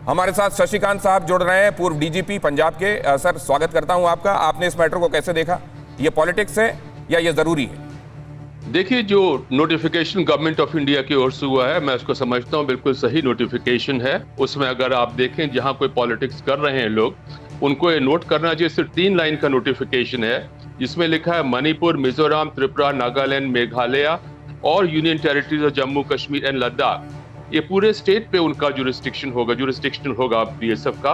हमारे साथ शशिकांत साहब जुड़ रहे हैं, पूर्व डीजीपी पंजाब के। सर, स्वागत करता हूं आपका। आपने इस मैटर को कैसे देखा? ये पॉलिटिक्स है या ये जरूरी है? देखिए, जो नोटिफिकेशन गवर्नमेंट ऑफ इंडिया की ओर से हुआ है, मैं उसको समझता हूँ बिल्कुल सही नोटिफिकेशन है। उसमें अगर आप देखें, जहां कोई पॉलिटिक्स कर रहे हैं लोग, उनको ये नोट करना चाहिए। सिर्फ 3 लाइन का नोटिफिकेशन है, जिसमें लिखा है मणिपुर, मिजोरम, त्रिपुरा, नागालैंड, मेघालय और union territories of Jammu Kashmir and Ladakh, ये पूरे स्टेट पे उनका जुरिस्डिक्शन होगा बीएसएफ का।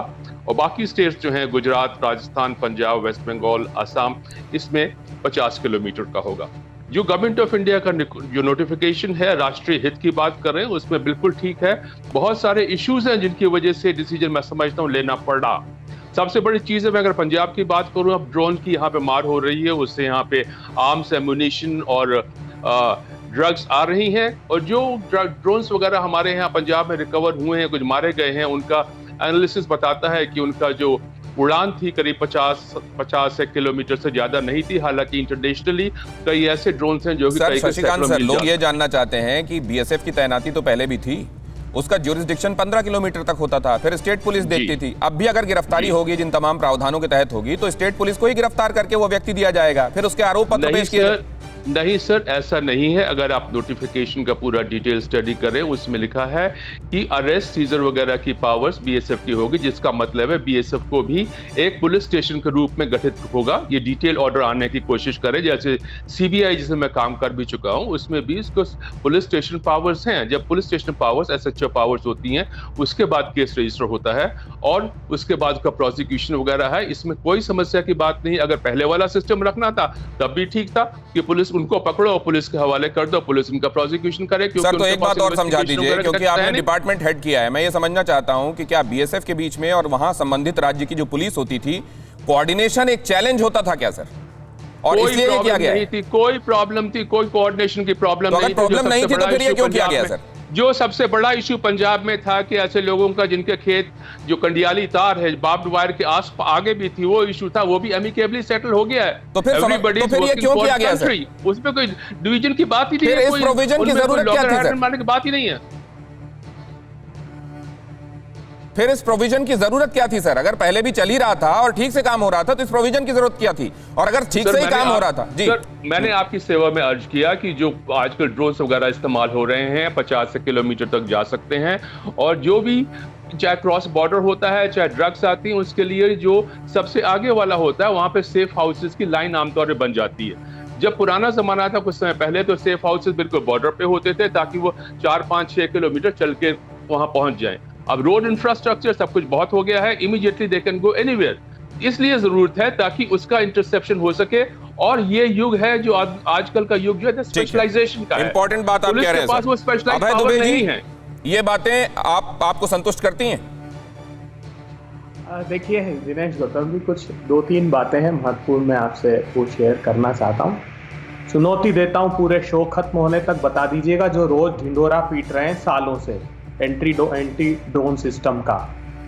और बाकी स्टेट्स जो हैं, गुजरात, राजस्थान, पंजाब, वेस्ट बंगाल, असम, इसमें 50 किलोमीटर का होगा। जो गवर्नमेंट ऑफ इंडिया का जो नोटिफिकेशन है, राष्ट्रीय हित की बात कर रहे हैं, उसमें बिल्कुल ठीक है। बहुत सारे इश्यूज हैं जिनकी वजह से डिसीजन मैं समझता हूँ लेना पड़ा। सबसे बड़ी चीज है, मैं अगर पंजाब की बात करूं, अब ड्रोन की यहाँ पे मार हो रही है, उससे यहाँ पे आर्म्स, एम्युनिशन और ड्रग्स आ रही हैं। और जो ड्रोन्स वगैरह हमारे यहाँ पंजाब में रिकवर हुए हैं, कुछ मारे गए हैं, उनका एनालिसिस बताता है कि उनका जो उड़ान थी करीब 50 किलोमीटर से ज्यादा नहीं थी। हालांकि इंटरनेशनली कई ऐसे ड्रोन्स हैं जो कि सर, शशिकांत सर, लोग ये जानना चाहते हैं कि बीएसएफ की तैनाती तो पहले भी थी, उसका ज्यूरिसडिक्शन 15 किलोमीटर तक होता था, फिर स्टेट पुलिस देखती थी। अब भी अगर गिरफ्तारी होगी, जिन तमाम प्रावधानों के तहत होगी, तो स्टेट पुलिस को ही गिरफ्तार करके वो व्यक्ति दिया जाएगा, फिर उसके आरोप पत्र पेश किए। नहीं सर, ऐसा नहीं है। अगर आप नोटिफिकेशन का पूरा डिटेल स्टडी करें, उसमें लिखा है कि अरेस्ट, सीजर वगैरह की पावर्स बीएसएफ की होगी, जिसका मतलब है बीएसएफ को भी एक पुलिस स्टेशन के रूप में गठित होगा। ये डिटेल ऑर्डर आने की कोशिश करें, जैसे सीबीआई जिसमें मैं काम कर भी चुका हूं, उसमें भी इसको पुलिस स्टेशन पावर्स हैं। जब police station powers, SHO powers होती हैं, उसके बाद केस रजिस्टर होता है और उसके बाद का प्रोसिक्यूशन वगैरह है। इसमें कोई समस्या की बात नहीं। अगर पहले वाला सिस्टम रखना था तब भी ठीक था कि पुलिस उनको पकड़ो और पुलिस के हवाले कर दो, पुलिस उनका प्रोसिक्यूशन करे। सर, तो एक बात और समझा दीजिए, क्योंकि आपने डिपार्टमेंट हेड किया है, मैं ये समझना चाहता हूं कि क्या बीएसएफ के बीच में और वहां संबंधित राज्य की जो पुलिस होती थी, कोऑर्डिनेशन एक चैलेंज होता था क्या सर? और इसलिए ये किया गया? नहीं थी, कोई प्रॉब्लम थी, कोई कोऑर्डिनेशन की प्रॉब्लम नहीं थी। प्रॉब्लम नहीं थी तो फिर ये क्यों किया गया सर? जो सबसे बड़ा इश्यू पंजाब में था कि ऐसे लोगों का जिनके खेत जो कंडियाली तार है, बार्ब्ड वायर के आस आगे भी थी, वो इश्यू था, वो भी एमिकेबली सेटल हो गया है। तो फिर ये क्यों किया गया सर? उसमें कोई डिवीजन की बात ही नहीं है, इस प्रोविजन की जरूरत क्या थी सर? मानने की बात ही नहीं है। फिर इस प्रोविजन की जरूरत क्या थी सर? अगर पहले भी चल ही रहा था और ठीक से काम हो रहा था, तो इस प्रोविजन की जरूरत क्या थी? और अगर ठीक से ही काम हो रहा था जी, सर, मैंने आपकी सेवा में अर्ज किया कि जो आजकल ड्रोन्स वगैरह इस्तेमाल हो रहे हैं, 50 किलोमीटर तक जा सकते हैं। और जो भी चाहे क्रॉस बॉर्डर होता है, चाहे ड्रग्स आती हैं, उसके लिए जो सबसे आगे वाला होता है, वहां पे सेफ हाउसेस की लाइन आमतौर पर बन जाती है। जब पुराना जमाना था कुछ समय पहले, तो सेफ हाउसेस बिल्कुल बॉर्डर पे होते थे, ताकि वो 4, 5, 6 किलोमीटर चल के वहां पहुंच जाएं। अब रोड इंफ्रास्ट्रक्चर सब कुछ बहुत हो गया है, immediately they can go anywhere. इसलिए जरूरत है ताकि उसका इंटरसेप्शन हो सके। और ये युग है जो आजकल का युग जो है स्पेशलाइजेशन का है। इंपॉर्टेंट बात आप कह रहे हैं पास वो स्पेशलाइज्ड पावर नहीं है। ये बातें आपको संतुष्ट करती हैं? देखिए दिनेश गौतम जी, कुछ 2-3 बातें हैं महत्वपूर्ण, मैं आपसे वो शेयर करना चाहता हूँ। चुनौती देता हूँ, पूरे शो खत्म होने तक बता दीजिएगा जो रोज ढिंडोरा पीट रहे हैं सालों से एंटी ड्रोन सिस्टम का।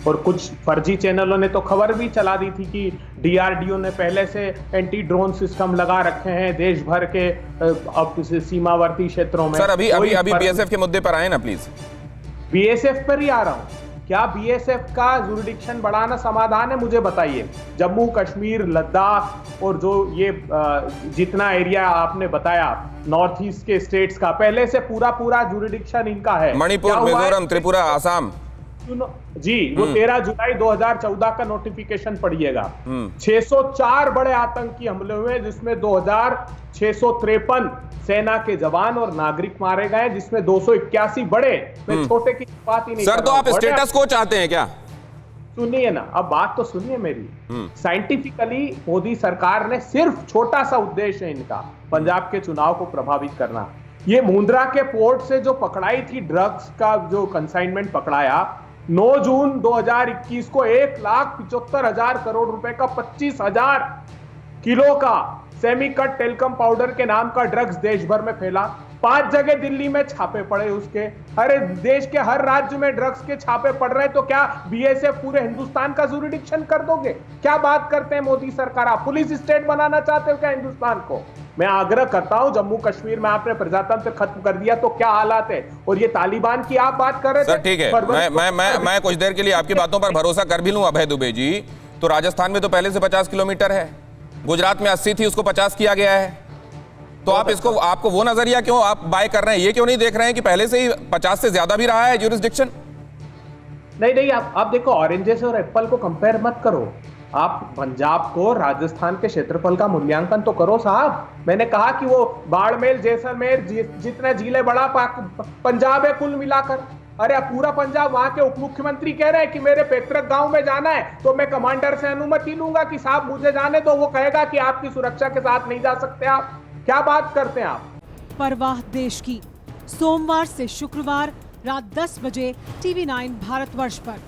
और कुछ फर्जी चैनलों ने तो खबर भी चला दी थी कि डीआरडीओ ने पहले से एंटी ड्रोन सिस्टम लगा रखे हैं देश भर के अब सीमावर्ती क्षेत्रों में। सर, अभी बीएसएफ के मुद्दे पर आए ना प्लीज। बीएसएफ पर ही आ रहा हूं। क्या बीएसएफ का जुरिडिक्शन बढ़ाना समाधान है? मुझे बताइए। जम्मू कश्मीर, लद्दाख और जो ये जितना एरिया आपने बताया नॉर्थ ईस्ट के स्टेट्स का, पहले से पूरा जुरिडिक्शन इनका है। मणिपुर, मिजोरम, त्रिपुरा, असम जी, वो 13 जुलाई 2014 का नोटिफिकेशन पढ़िएगा। 604 बड़े आतंकी हमले हुए, जिसमें 2653 सेना के जवान और नागरिक मारे गए, जिसमें 281 बड़े। मैं छोटे की बात ही नहीं सर, तो आप स्टेटस को चाहते हैं क्या? सुनिए ना, अब बात तो सुनिए मेरी। साइंटिफिकली मोदी सरकार ने सिर्फ छोटा सा उद्देश्य है इनका, पंजाब के चुनाव को प्रभावित करना। ये मुंद्रा के पोर्ट से जो पकड़ाई थी ड्रग्स का जो कंसाइनमेंट पकड़ाया, 9 जून 2021 को 1,75,000 करोड़ रुपए का 25,000 किलो का सेमी कट टेल्कम पाउडर के नाम का ड्रग्स देश भर में फैला। 5 जगह दिल्ली में छापे पड़े उसके। अरे देश के हर राज्य में ड्रग्स के छापे पड़ रहे हैं, तो क्या बीएसएफ पूरे हिंदुस्तान का जुरिडिक्शन कर दोगे? क्या बात करते हैं मोदी सरकार? आप पुलिस स्टेट बनाना चाहते हो क्या हिंदुस्तान को? मैं आग्रह करता हूं, जम्मू कश्मीर में आपने प्रजातंत्र खत्म कर दिया तो क्या हालात है, और ये तालिबान की आप बात कर रहे थे। सर ठीक है, मैं कुछ देर के लिए आपकी बातों पर भरोसा कर भी लूं अभय दुबे जी, तो राजस्थान में तो पहले से 50 किलोमीटर है, गुजरात में 80 थी, उसको 50 किया गया है, तो आप इसको, आपको वो नजरिया क्यों आप बाय कर रहे हैं, ये क्यों नहीं देख रहे हैं कि पहले से ही 50 से ज्यादा भी रहा है ज्यूरिसडिक्शन? नहीं, आप देखो, ऑरेंजेस और एप्पल को कंपेयर मत करो। आप पंजाब को राजस्थान के क्षेत्रफल का मूल्यांकन तो करो साहब। मैंने कहा कि वो बाड़मेर जैसलमेर जितने जिले बड़ा पंजाब है कुल मिलाकर। अरे पूरा पंजाब, वहां के उप मुख्यमंत्री कह रहे हैं कि मेरे पैतृक गांव में जाना है तो मैं कमांडर से अनुमति लूंगा कि साहब मुझे जाने दो, वो कहेगा कि आपकी सुरक्षा के साथ नहीं जा सकते आप। क्या बात करते हैं आप? परवाह देश की, सोमवार से शुक्रवार रात 10 बजे TV9 भारतवर्ष पर।